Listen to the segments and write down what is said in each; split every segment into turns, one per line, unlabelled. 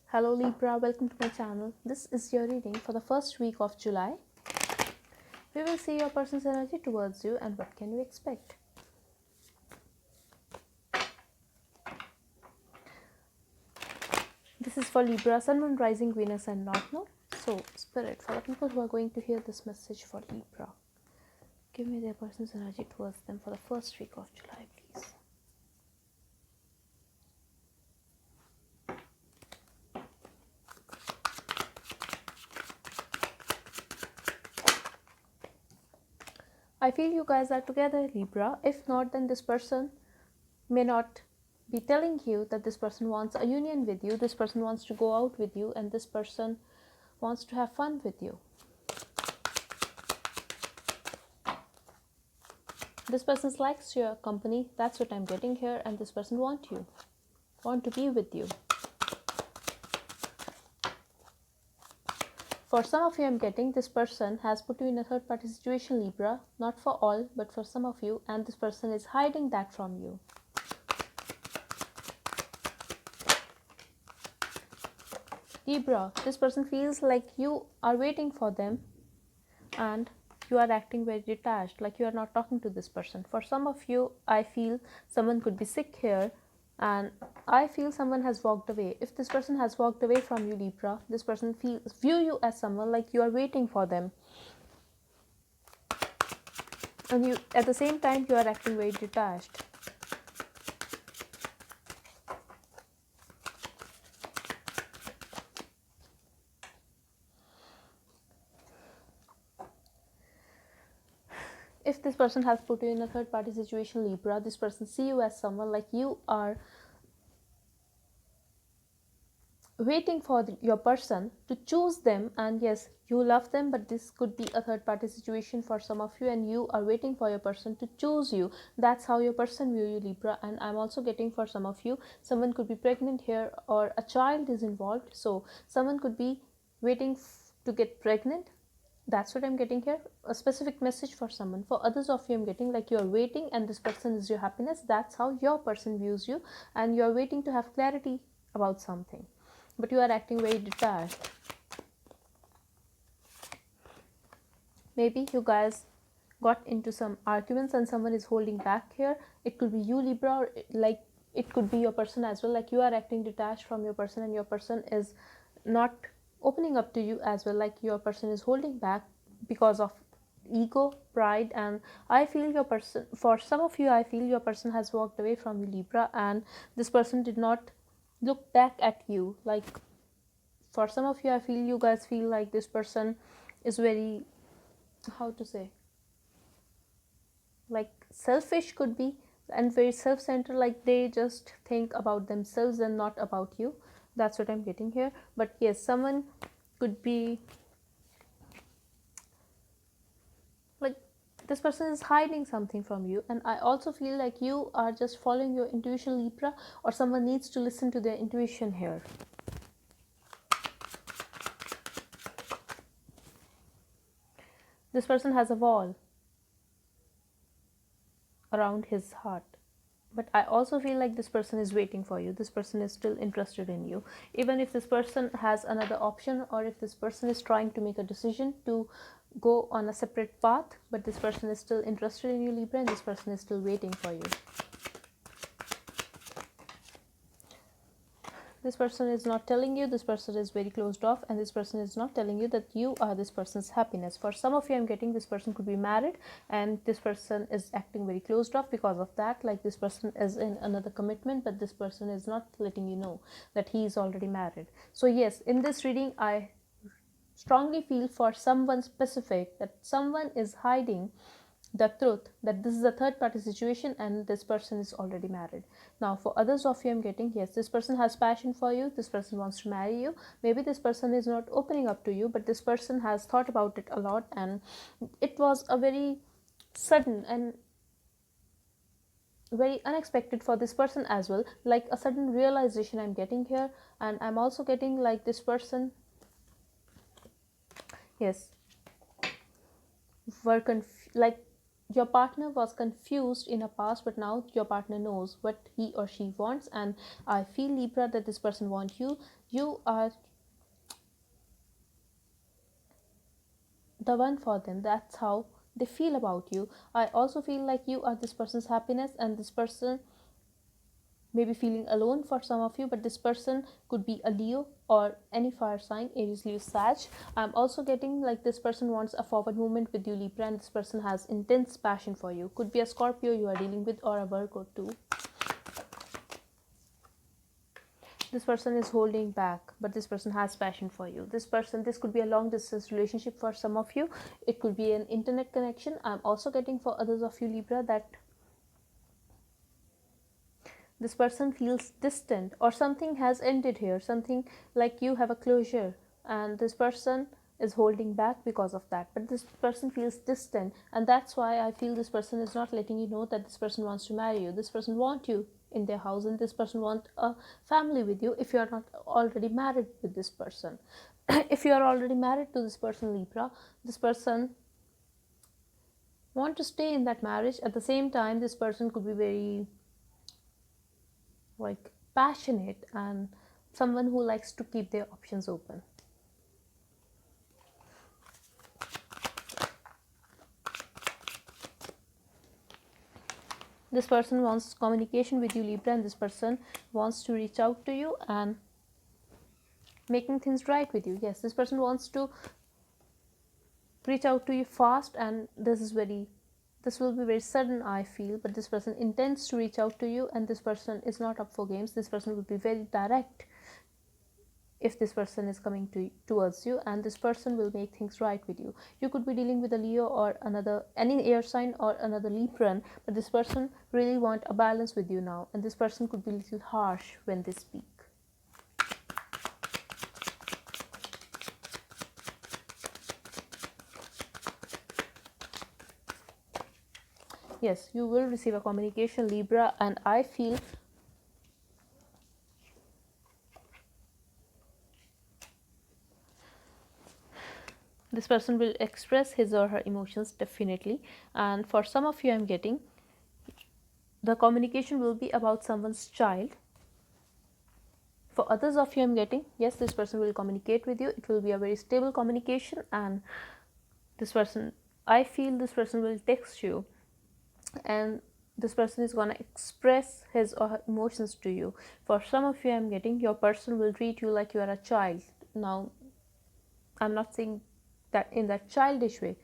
Hello Libra, welcome to my channel. This is your reading for the first week of July. We will see your person's energy towards you and what can you expect. This is for Libra, Sun, Moon, Rising, Venus and North Node. So, Spirit, for the people who are going to hear this message for Libra, give me their person's energy towards them for the first week of July, please. I feel you guys are together, Libra. If not, then this person may not be telling you that this person wants a union with you, this person wants to go out with you, and this person wants to have fun with you. This person likes your company, that's what I'm getting here, and this person want to be with you. For some of you, I'm getting this person has put you in a third party situation, Libra, not for all, but for some of you, and this person is hiding that from you. Libra, this person feels like you are waiting for them and you are acting very detached, like you are not talking to this person. For some of you, I feel someone could be sick here, and I feel someone has walked away. If this person has walked away from you, Libra, this person view you as someone like you are waiting for them, and you at the same time you are acting very detached. If this person has put you in a third party situation, Libra, this person see you as someone like you are waiting for your person to choose them, and yes, you love them, but this could be a third party situation for some of you, and you are waiting for your person to choose you. That's how your person view you, Libra. And I'm also getting for some of you, someone could be pregnant here or a child is involved, so someone could be waiting to get pregnant. That's what I'm getting here, a specific message for someone. For others of you, I'm getting like you're waiting and this person is your happiness. That's how your person views you, and you're waiting to have clarity about something, but you are acting very detached. Maybe you guys got into some arguments and someone is holding back here. It could be you, Libra, or like it could be your person as well, like you are acting detached from your person and your person is not opening up to you as well, like your person is holding back because of ego, pride. And I feel your person, for some of you, I feel your person has walked away from you, Libra, and this person did not look back at you. Like for some of you, I feel you guys feel like this person is very, how to say, like selfish could be, and very self-centered, like they just think about themselves and not about you. That's what I'm getting here. But yes, someone could be like this person is hiding something from you, and I also feel like you are just following your intuition, Libra, or someone needs to listen to their intuition here. This person has a wall around his heart, but I also feel like this person is waiting for you. This person is still interested in you, even if this person has another option, or if this person is trying to make a decision to go on a separate path, but this person is still interested in you, Libra, and this person is still waiting for you. This person is not telling you, this person is very closed off, and this person is not telling you that you are this person's happiness. For some of you, I'm getting this person could be married, and this person is acting very closed off because of that. Like this person is in another commitment, but this person is not letting you know that he is already married. So yes, in this reading, I strongly feel for someone specific that someone is hiding the truth that this is a third party situation and this person is already married. Now for others of you, I'm getting, yes, this person has passion for you, this person wants to marry you. Maybe this person is not opening up to you, but this person has thought about it a lot, and it was a very sudden and very unexpected for this person as well, like a sudden realization I'm getting here. And I'm also getting like this person, yes, were like your partner was confused in a past, but now your partner knows what he or she wants. And I feel, Libra, that this person wants you. you are the one for them. That's how they feel about you. I also feel like you are this person's happiness, and this person may be feeling alone for some of you, but this person could be a Leo or any fire sign, Aries, Leo, Sag. I'm also getting like this person wants a forward movement with you, Libra, and this person has intense passion for you. Could be a Scorpio you are dealing with, or a Virgo too. This person is holding back, but this person has passion for you. This could be a long distance relationship for some of you. It could be an internet connection. I'm also getting for others of you, Libra, that this person feels distant, or something has ended here, something like you have a closure, and this person is holding back because of that. But this person feels distant, and that's why I feel this person is not letting you know that this person wants to marry you. This person wants you in their house, and this person wants a family with you if you are not already married with this person. If you are already married to this person, Libra, this person want to stay in that marriage. At the same time, this person could be very like passionate and someone who likes to keep their options open. This person wants communication with you, Libra, and this person wants to reach out to you and making things right with you. Yes, this person wants to reach out to you fast, and this will be very sudden, I feel. But this person intends to reach out to you, and this person is not up for games. This person will be very direct if this person is coming towards you, and this person will make things right with you. You could be dealing with a Leo or another any air sign or another Libran, but this person really want a balance with you now, and this person could be a little harsh when they speak. Yes, you will receive a communication, Libra, and I feel this person will express his or her emotions definitely. And for some of you, I'm getting the communication will be about someone's child. For others of you, I'm getting, yes, this person will communicate with you. It will be a very stable communication, and this person, I feel this person will text you, and this person is going to express his or her emotions to you. For some of you, I'm getting your person will treat you like you are a child. Now, I'm not saying that in that childish way,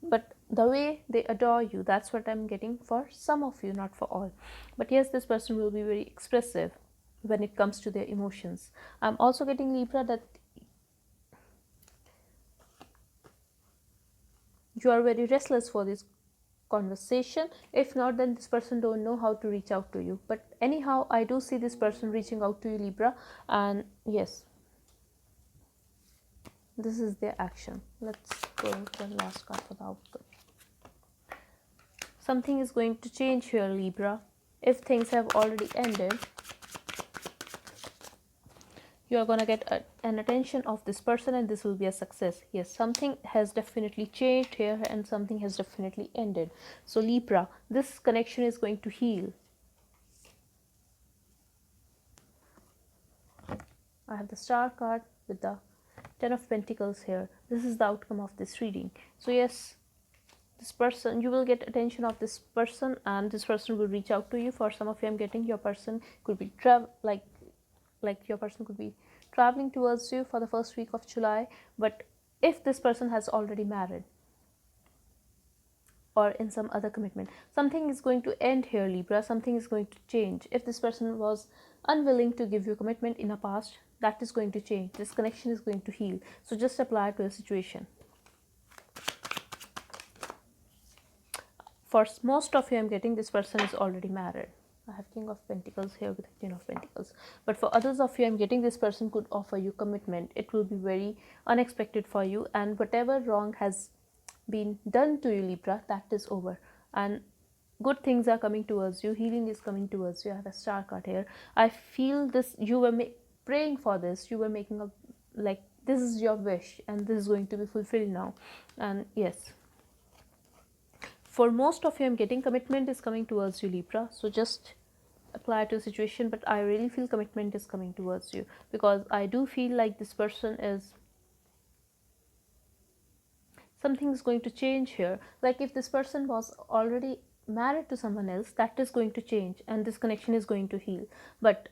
but the way they adore you, that's what I'm getting for some of you, not for all. But yes, this person will be very expressive when it comes to their emotions. I'm also getting, Libra, that you are very restless for this conversation. If not, then this person don't know how to reach out to you. But anyhow, I do see this person reaching out to you, Libra, and yes, this is their action. Let's go to the last card for the output. Something is going to change here, Libra. If things have already ended, you are going to get an attention of this person, and this will be a success. Yes, something has definitely changed here, and something has definitely ended. So Libra, this connection is going to heal. I have the Star card with the 10 of Pentacles here. This is the outcome of this reading. So yes, this person, you will get attention of this person, and this person will reach out to you. For some of you, I'm getting your person could be like your person could be traveling towards you for the first week of July. But if this person has already married or in some other commitment, something is going to end here, Libra. Something is going to change. If this person was unwilling to give you commitment in the past, that is going to change. This connection is going to heal. So just apply it to the situation. For most of you, I'm getting this person is already married. I have King of Pentacles here with Queen of Pentacles. But for others of you, I'm getting this person could offer you commitment. It will be very unexpected for you, and whatever wrong has been done to you, Libra, that is over, and good things are coming towards you. Healing is coming towards you. I have a Star card here. I feel this, you were praying for this. You were making a, like, this is your wish, and this is going to be fulfilled now. And yes, for most of you, I'm getting commitment is coming towards you, Libra. So just apply to a situation, but I really feel commitment is coming towards you, because I do feel like this person is, something is going to change here. Like if this person was already married to someone else, that is going to change and this connection is going to heal. But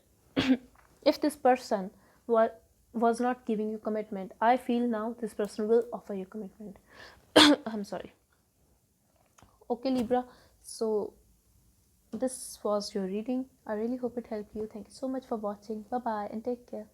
if this person was not giving you commitment, I feel now this person will offer you commitment. I'm sorry. Okay, Libra. So this was your reading. I really hope it helped you. Thank you so much for watching. Bye bye and take care.